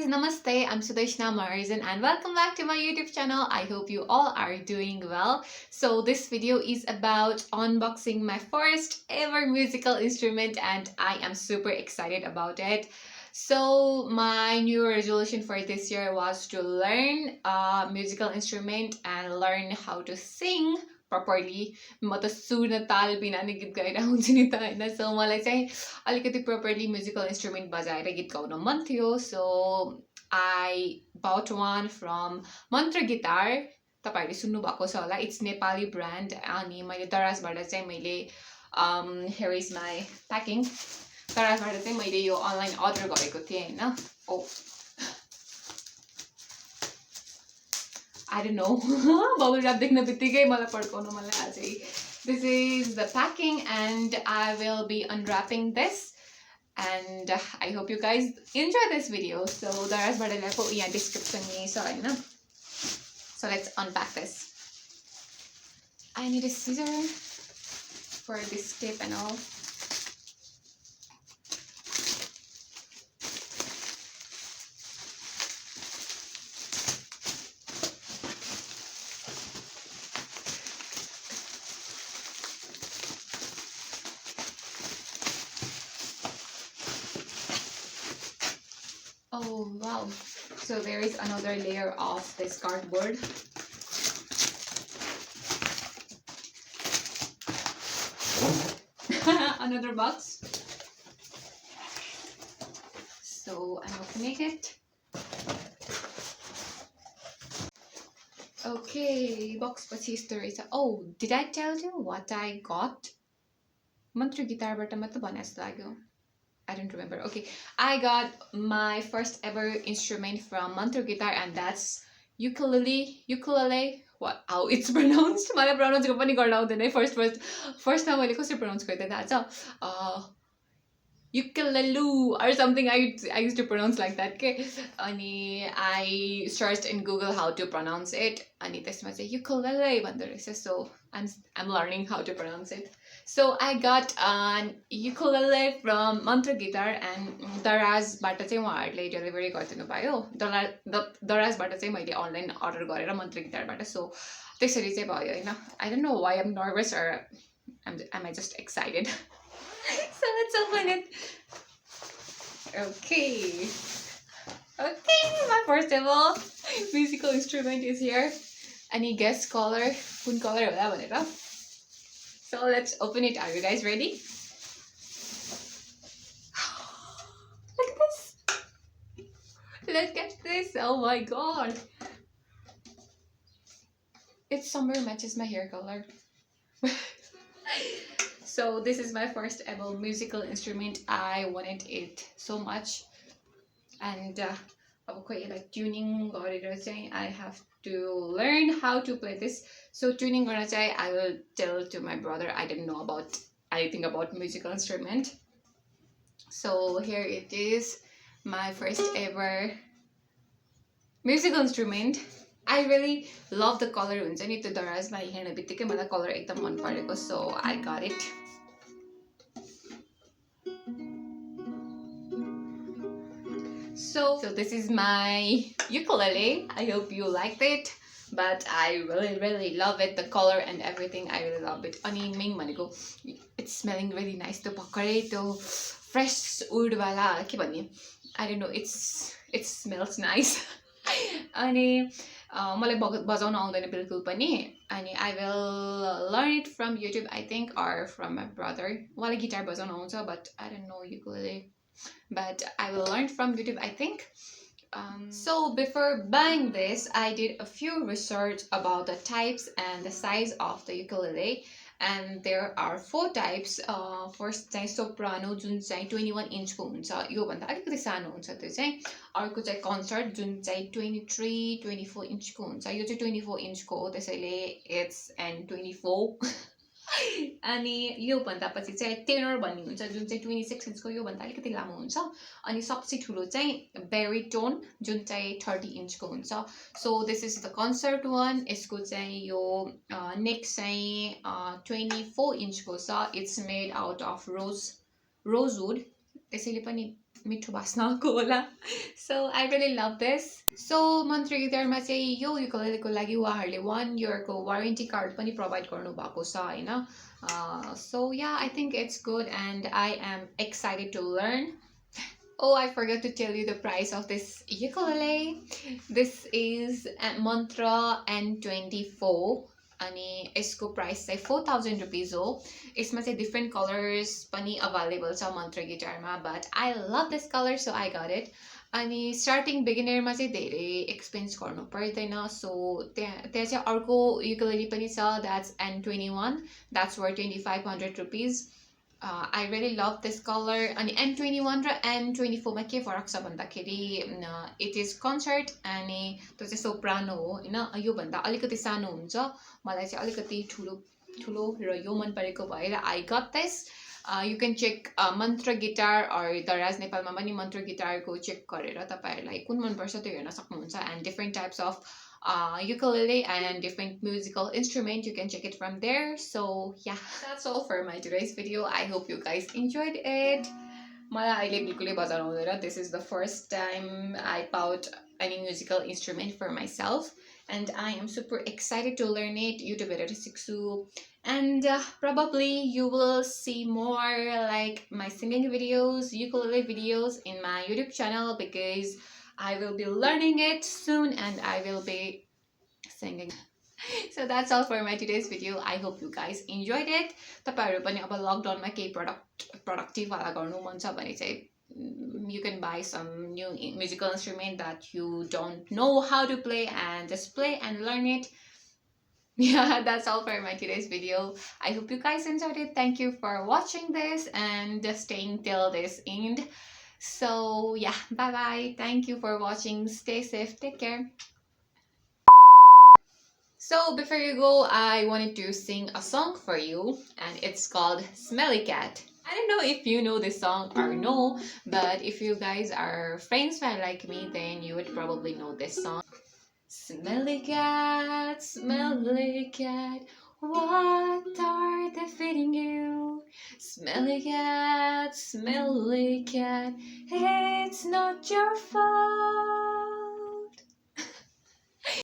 guys, namaste. I'm Sudeshna, Maharjan, and welcome back to my YouTube channel. I hope you all are doing well. So this video is about unboxing my first ever musical instrument, and I am super excited about it. So my new resolution for this year was to learn a musical instrument and learn how to sing properly. म त सुर न ताल बिना नै गीत गाएर हुन्छ नि त होइन. सो मलाई चाहिँ अलिकति properly musical instrument बजाएर गीत गाउन मन थियो. So I bought one from मन्त्र गिटार. तपाईहरुले सुन्नु भएको छ होला. It's Nepali brand. अनि मैले दराजबाट चाहिँ मैले here is my packing. दराजबाट चाहिँ मैले यो अनलाइन अर्डर गरेको थिएँ हैन. Oh, I don't know. Bubble wrap देख्न बित्तिकै मलाई पड्काउन मन लाग्यो. This is the packing and I will be unwrapping this and I hope you guys enjoy this video. So darajबाट ल्याएको यहाँ description यही छ हैन. So let's unpack this. I need a scissor for this tape and all. Oh wow, so there is another layer of this cardboard. Another box. So I'm opening it. Okay, box पछि यस्तो रहेछ. Oh, did I tell you what I got? मन्त्र गिटारबाट मात्र भने जस्तो लाग्यो. I don't remember. Okay, I got my first ever instrument from Mantra Guitar and that's ukulele. Ukulele. What? How it's pronounced? मलाई pronounce गर्न पनि गर्न आउँदैन है. First time मैले कसरी pronounce गर्दै थाहा छ? Ukulele or something. I used to pronounce like that. Okay, अनि I searched in Google how to pronounce it. अनि त्यसमा चाहिँ ukulele भन्दो रहेछ. So I'm learning how to pronounce it. So I got an ukulele from Mantra Guitar and darajबाट चाहिँ उहाँहरूले delivery गरिदिनु भयो. दराजबाट चाहिँ मैले अनलाइन अर्डर गरेर मन्त्र गिटारबाट. सो त्यसरी चाहिँ भयो हैन. I don't know why I'm nervous or am I just excited. So let's open it. Okay, my first ever musical instrument is here. Any guess color? Kun color होला भनेर. So let's open it. Are you guys ready? Look at this. Look at this. Oh my god. It somewhere matches my hair color. So this is my first ever musical instrument. I wanted it so much. And अब खोइ यसलाई tuning गरेर चाहिँ I have to learn how to play this. So tuning गर्न चाहिँ I will tell to my brother. I didn't know about anything about musical instrument. So here it is, my first ever musical instrument. I really love the color हुन्छ नि त्यो दराजमा हेर्न बित्तिकै मलाई colour एकदम मन परेको. So I got it. So this is my ukulele. I hope you liked it. But I really love it. The color and everything, I really love it. Ani main भनेको it's smelling really nice. त्यो भर्खरै त्यो fresh wood वाला के भन्ने, I don't know, it smells nice. अनि मलाई बजाउन आउँदैन बिल्कुल पनि. अनि I will learn it from YouTube I think or from my brother. उहाँलाई गिटार बजाउन आउँछ but I don't know ukulele. But I will learn from YouTube I think. So before buying this, I did a few research about the types and the size of the ukulele, and there are 4 types. First चाहिँ soprano जुन चाहिँ 21 inch को हुन्छ, यो भन्दा अलिकति सानो हुन्छ त्यो चाहिँ. अर्को चाहिँ concert जुन चाहिँ 23-24 inch को हुन्छ, यो चाहिँ 24 inch को हो, त्यसैले it's N24. अनि यो भन्दा पछि चाहिँ tenor भन्ने हुन्छ जुन चाहिँ 26 inch को, यो भन्दा अलिकति लामो हुन्छ. अनि सबसे ठुलो चाहिँ baritone जुन चाहिँ 30 inch को हुन्छ. So this is the concert one. यसको चाहिँ यो neck चाहिँ 24 inch को छ. It's made out of rosewood. त्यसैले पनि मिठो बास्न आएको होला. So I really love this. So मन्त्र गिटारमा चाहिँ यो युकुलेलेको लागि उहाँहरूले 1 yearको वारेन्टी कार्ड पनि प्रोभाइड गर्नु भएको छ हैन. So yeah, I think it's good and I am excited to learn. Oh, I forgot to tell you the price of this ukulele. This is at Mantra N24. अनि यसको price चाहिँ 4000 rupees हो. यसमा चाहिँ different colours पनि available छ मन्त्र गिटारमा, but I love this colour so I got it. अनि स्टार्टिङ बिगिनरमा चाहिँ धेरै एक्सपेन्स गर्नु पर्दैन. सो त्यहाँ चाहिँ अर्को युकुलेले पनि छ, that's N21, that's for 2500 rupees. I really love this color. अनि N21 र N24 मा के फरक छ भन्दाखेरि it is concert अनि त्यो चाहिँ सोप्रानो हो हैन. यो भन्दा अलिकति सानो हुन्छ. मलाई चाहिँ अलिकति ठुलो र यो मन परेको भएर I got this. You can check मन्त्र गिटार or darajnepal पनि मन्त्र गिटारको चेक गरेर तपाईहरुलाई कुन मन पर्छ त्यो हेर्न सक्नुहुन्छ. And different types of ukulele and different musical instrument, you can check it from there. So yeah, that's all for my today's video. I hope you guys enjoyed it. मलाई अहिले बिल्कुलै बजाउन आउँदैन. This is the first time I bought any musical instrument for myself and I am super excited to learn it. YouTube हेरेर सिक्छु and probably you will see more like my singing videos, ukulele videos in my YouTube channel because I will be learning it soon and I will be singing. So that's all for my today's video. I hope you guys enjoyed it. तपाईहरु पनि अब लकडाउनमा केही productive वाला गर्नु मन छ भने चाहिँ you can buy some new musical instrument that you don't know how to play and just play and learn it. Yeah, that's all for my today's video. I hope you guys enjoyed it. Thank you for watching this and staying till this end. So yeah, bye bye. Thank you for watching. Stay safe. Take care. So before you go, I wanted to sing a song for you and it's called Smelly Cat. I don't know if you know this song or no, but if you guys are friends like me, then you would probably know this song. Smelly cat, what are they feeding you? Smelly cat, it's not your fault.